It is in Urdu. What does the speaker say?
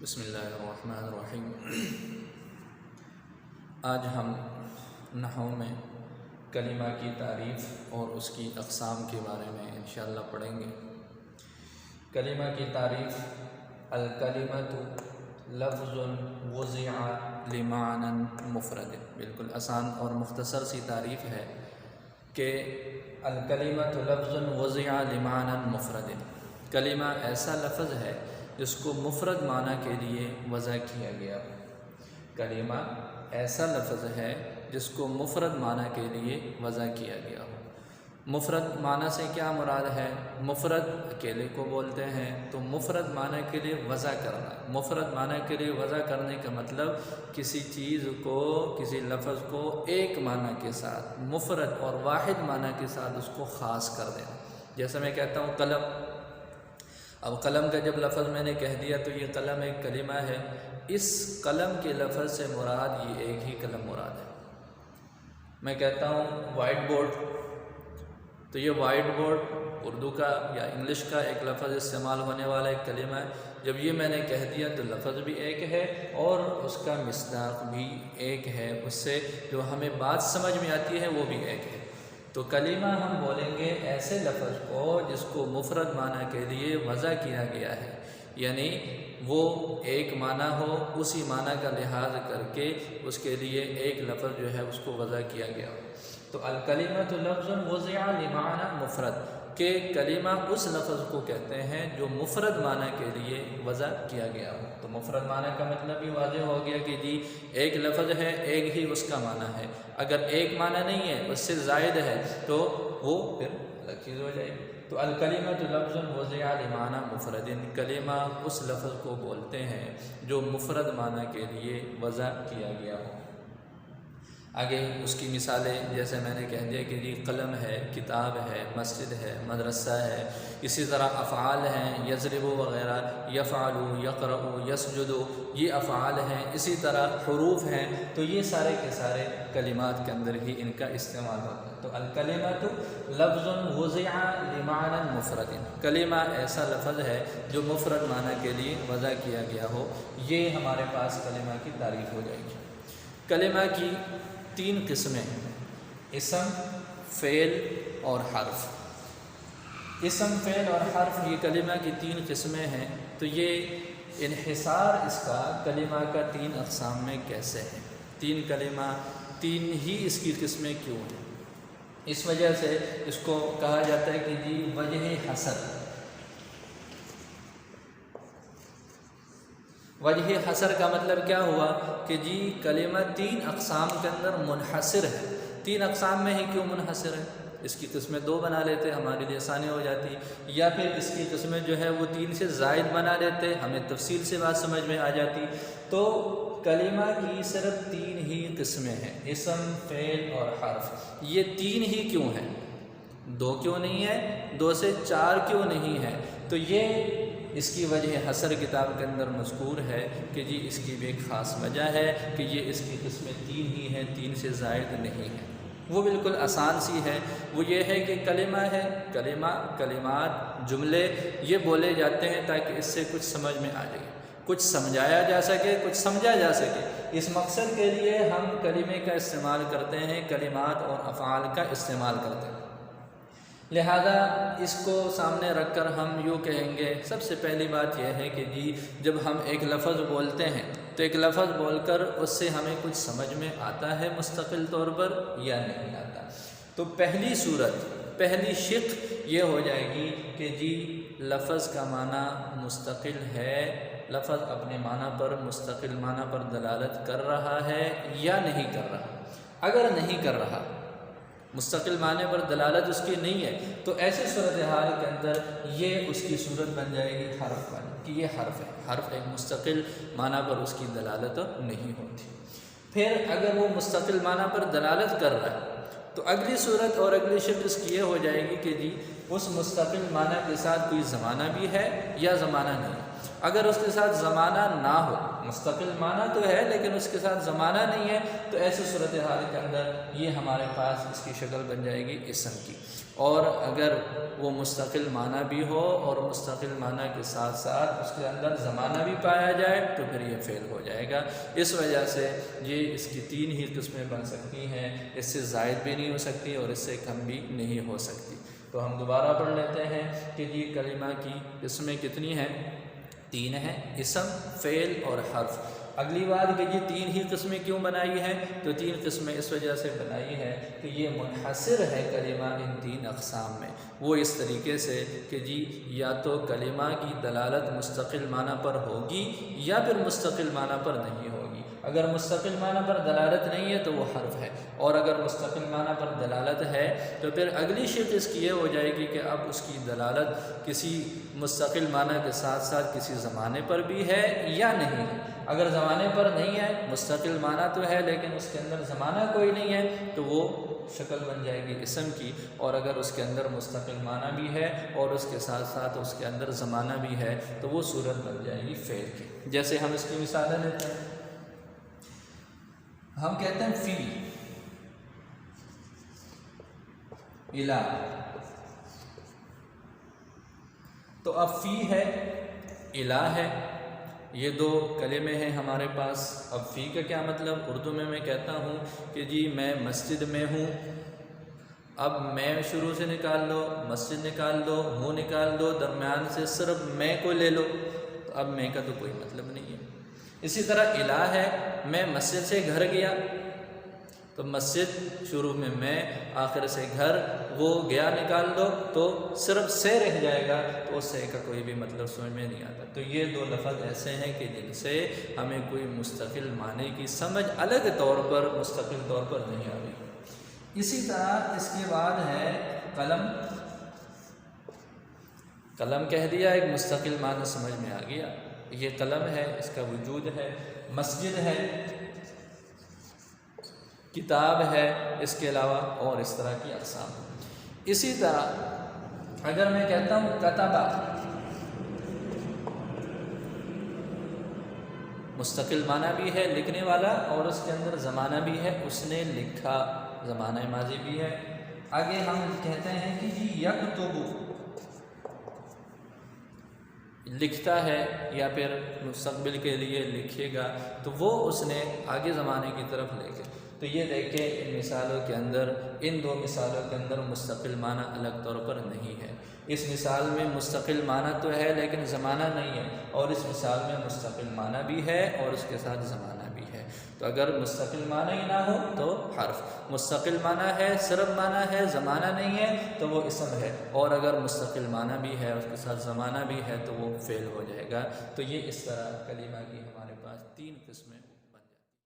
بسم اللہ الرحمن الرحیم۔ آج ہم نحو میں کلمہ کی تعریف اور اس کی اقسام کے بارے میں انشاءاللہ پڑھیں گے۔ کلمہ کی تعریف: الکلمۃ لفظ وضع لمعنى مفرد۔ بالکل آسان اور مختصر سی تعریف ہے کہ الکلمۃ لفظ وضع لمعنى مفرد۔ کلمہ ایسا لفظ ہے جس کو مفرد معنی کے لیے وضع کیا گیا ہو۔ کلمہ ایسا لفظ ہے جس کو مفرد معنی کے لیے وضع کیا گیا ہو۔ مفرد معنی سے کیا مراد ہے؟ مفرد اکیلے کو بولتے ہیں، تو مفرد معنی کے لیے وضع کرنا۔ مفرد معنی کے لیے وضع کرنے کا مطلب کسی چیز کو، کسی لفظ کو ایک معنی کے ساتھ، مفرد اور واحد معنی کے ساتھ اس کو خاص کر دینا۔ جیسے میں کہتا ہوں قلم، اب قلم کا جب لفظ میں نے کہہ دیا تو یہ قلم ایک کلمہ ہے، اس قلم کے لفظ سے مراد یہ ایک ہی قلم مراد ہے۔ میں کہتا ہوں وائٹ بورڈ، تو یہ وائٹ بورڈ اردو کا یا انگلش کا ایک لفظ استعمال ہونے والا ایک کلمہ ہے۔ جب یہ میں نے کہہ دیا تو لفظ بھی ایک ہے اور اس کا مصداق بھی ایک ہے، اس سے جو ہمیں بات سمجھ میں آتی ہے وہ بھی ایک ہے۔ تو کلمہ ہم بولیں گے ایسے لفظ کو جس کو مفرد معنی کے لیے وضع کیا گیا ہے، یعنی وہ ایک معنی ہو، اسی معنی کا لحاظ کر کے اس کے لیے ایک لفظ جو ہے اس کو وضع کیا گیا ہو۔ تو الکلمۃ لفظ وضع لمعنى مفرد، کہ کلمہ اس لفظ کو کہتے ہیں جو مفرد معنی کے لیے وضع کیا گیا ہو۔ تو مفرد معنی کا مطلب بھی واضح ہو گیا کہ جی ایک لفظ ہے، ایک ہی اس کا معنی ہے۔ اگر ایک معنی نہیں ہے، اس سے زائد ہے تو وہ پھر الگ چیز ہو جائے گی۔ تو الکلمۃ لفظ وضع لمعنى مفرد، کلمہ اس لفظ کو بولتے ہیں جو مفرد معنی کے لیے وضع کیا گیا ہو۔ آگے اس کی مثالیں جیسے میں نے کہہ دیا کہ جی قلم ہے، کتاب ہے، مسجد ہے، مدرسہ ہے، اسی طرح افعال ہیں، یضرب وغیرہ، یفعل، یقرأ، یسجد، یہ افعال ہیں۔ اسی طرح حروف ہیں، تو یہ سارے کے سارے کلمات کے اندر ہی ان کا استعمال ہوتا ہے۔ تو الکلمۃ لفظ وضع لمعنى مفرد، کلمہ ایسا لفظ ہے جو مفرد معنی کے لیے وضع کیا گیا ہو۔ یہ ہمارے پاس کلمہ کی تعریف ہو جائے گی۔ کلمہ کی تین قسمیں ہیں: اسم، فعل اور حرف۔ اسم، فعل اور حرف، یہ کلمہ کی تین قسمیں ہیں۔ تو یہ انحصار اس کا کلمہ کا تین اقسام میں کیسے ہے؟ تین کلمہ، تین ہی اس کی قسمیں کیوں ہیں؟ اس وجہ سے اس کو کہا جاتا ہے کہ جی وجہ حصر۔ وجہ حصر کا مطلب کیا ہوا کہ جی کلمہ تین اقسام کے اندر منحصر ہے۔ تین اقسام میں ہی کیوں منحصر ہے؟ اس کی قسمیں دو بنا لیتے، ہمارے لیے آسانی ہو جاتی، یا پھر اس کی قسمیں جو ہے وہ تین سے زائد بنا لیتے، ہمیں تفصیل سے بات سمجھ میں آ جاتی۔ تو کلمہ کی صرف تین ہی قسمیں ہیں: اسم، فعل اور حرف۔ یہ تین ہی کیوں ہیں؟ دو کیوں نہیں ہے؟ دو سے چار کیوں نہیں ہے؟ تو یہ اس کی وجہ حصر کتاب کے اندر مذکور ہے کہ جی اس کی بھی ایک خاص وجہ ہے کہ یہ اس کی قسمیں تین ہی ہیں، تین سے زائد نہیں ہیں۔ وہ بالکل آسان سی ہے، وہ یہ ہے کہ کلمہ ہے، کلمات، جملے یہ بولے جاتے ہیں تاکہ اس سے کچھ سمجھ میں آ جائے، کچھ سمجھایا جا سکے، کچھ سمجھا جا سکے۔ اس مقصد کے لیے ہم کلمے کا استعمال کرتے ہیں، کلمات اور افعال کا استعمال کرتے ہیں۔ لہذا اس کو سامنے رکھ کر ہم یوں کہیں گے، سب سے پہلی بات یہ ہے کہ جی جب ہم ایک لفظ بولتے ہیں تو ایک لفظ بول کر اس سے ہمیں کچھ سمجھ میں آتا ہے مستقل طور پر یا نہیں آتا۔ تو پہلی صورت، پہلی شق یہ ہو جائے گی کہ جی لفظ کا معنی مستقل ہے، لفظ اپنے معنی پر، مستقل معنی پر دلالت کر رہا ہے یا نہیں کر رہا۔ اگر نہیں کر رہا، مستقل معنی پر دلالت اس کی نہیں ہے، تو ایسی صورتحال کے اندر یہ اس کی صورت بن جائے گی حرف والی، کہ یہ حرف ہے، حرف ایک مستقل معنی پر اس کی دلالت نہیں ہوتی۔ پھر اگر وہ مستقل معنی پر دلالت کر رہا ہے تو اگلی صورت اور اگلی شکل اس کی یہ ہو جائے گی کہ جی اس مستقل معنی کے ساتھ کوئی زمانہ بھی ہے یا زمانہ نہیں۔ اگر اس کے ساتھ زمانہ نہ ہو، مستقل معنی تو ہے لیکن اس کے ساتھ زمانہ نہیں ہے، تو ایسی صورتحال کے اندر یہ ہمارے پاس اس کی شکل بن جائے گی اسم کی۔ اور اگر وہ مستقل معنی بھی ہو اور مستقل معنی کے ساتھ ساتھ اس کے اندر زمانہ بھی پایا جائے تو پھر یہ فعل ہو جائے گا۔ اس وجہ سے یہ اس کی 3 ہی قسمیں بن سکتی ہیں، اس سے زائد بھی نہیں ہو سکتی اور اس سے کم بھی نہیں ہو سکتی۔ تو ہم دوبارہ پڑھ لیتے ہیں کہ یہ کلمہ کی قسمیں کتنی ہیں؟ 3 ہیں، اسم، فعل اور حرف۔ اگلی بات کہ یہ 3 ہی قسمیں کیوں بنائی ہیں؟ تو 3 قسمیں اس وجہ سے بنائی ہیں کہ یہ منحصر ہے کلمہ ان 3 اقسام میں۔ وہ اس طریقے سے کہ جی یا تو کلمہ کی دلالت مستقل معنی پر ہوگی یا پھر مستقل معنی پر نہیں ہوگی۔ اگر مستقل معنی پر دلالت نہیں ہے تو وہ حرف ہے، اور اگر مستقل معنی پر دلالت ہے تو پھر اگلی شرط اس کی یہ ہو جائے گی کہ اب اس کی دلالت کسی مستقل معنی کے ساتھ ساتھ کسی زمانے پر بھی ہے یا نہیں ہے۔ اگر زمانے پر نہیں ہے، مستقل معنی تو ہے لیکن اس کے اندر زمانہ کوئی نہیں ہے، تو وہ شکل بن جائے گی اسم کی۔ اور اگر اس کے اندر مستقل معنی بھی ہے اور اس کے ساتھ ساتھ اس کے اندر زمانہ بھی ہے تو وہ صورت بن جائے گی فعل کی۔ جیسے ہم اس کی مثالیں لیتے ہیں، ہم کہتے ہیں فی، الہ، تو اب فی ہے، الہ ہے، یہ 2 کلمے ہیں ہمارے پاس۔ اب فی کا کیا مطلب؟ اردو میں کہتا ہوں کہ جی میں مسجد میں ہوں، اب میں شروع سے نکال لو، مسجد نکال دو، ہوں نکال دو، درمیان سے صرف میں کو لے لو، تو اب میں کا تو کوئی مطلب نہیں ہے۔ اسی طرح الہ ہے، میں مسجد سے گھر گیا، تو مسجد شروع میں آخر سے گھر، وہ گیا نکال دو تو صرف سے رہ جائے گا، تو اس سے کا کوئی بھی مطلب سمجھ میں نہیں آتا۔ تو یہ 2 لفظ ایسے ہیں کہ جن سے ہمیں کوئی مستقل معنی کی سمجھ الگ طور پر مستقل طور پر نہیں آ رہی۔ اسی طرح اس کے بعد ہے قلم۔ قلم کہہ دیا، ایک مستقل معنی سمجھ میں آ گیا، یہ قلم ہے، اس کا وجود ہے۔ مسجد ہے، کتاب ہے، اس کے علاوہ اور اس طرح کی اقسام۔ اسی طرح اگر میں کہتا ہوں کتبہ، مستقل معنی بھی ہے لکھنے والا اور اس کے اندر زمانہ بھی ہے، اس نے لکھا، زمانہ ماضی بھی ہے۔ آگے ہم کہتے ہیں کہ جی یکتب، لکھتا ہے یا پھر مستقبل کے لیے لکھے گا، تو وہ اس نے آگے زمانے کی طرف لے کے۔ تو یہ دیکھیں ان مثالوں کے اندر، ان 2 مثالوں کے اندر مستقل معنی الگ طور پر نہیں ہے۔ اس مثال میں مستقل معنی تو ہے لیکن زمانہ نہیں ہے، اور اس مثال میں مستقل معنی بھی ہے اور اس کے ساتھ زمانہ بھی ہے۔ تو اگر مستقل معنی ہی نہ ہو تو حرف، مستقل معنی ہے، صرف معنی ہے، زمانہ نہیں ہے تو وہ اسم ہے، اور اگر مستقل معنی بھی ہے اس کے ساتھ زمانہ بھی ہے تو وہ فعل ہو جائے گا۔ تو یہ اس طرح کلمہ کی ہمارے پاس 3 قسمیں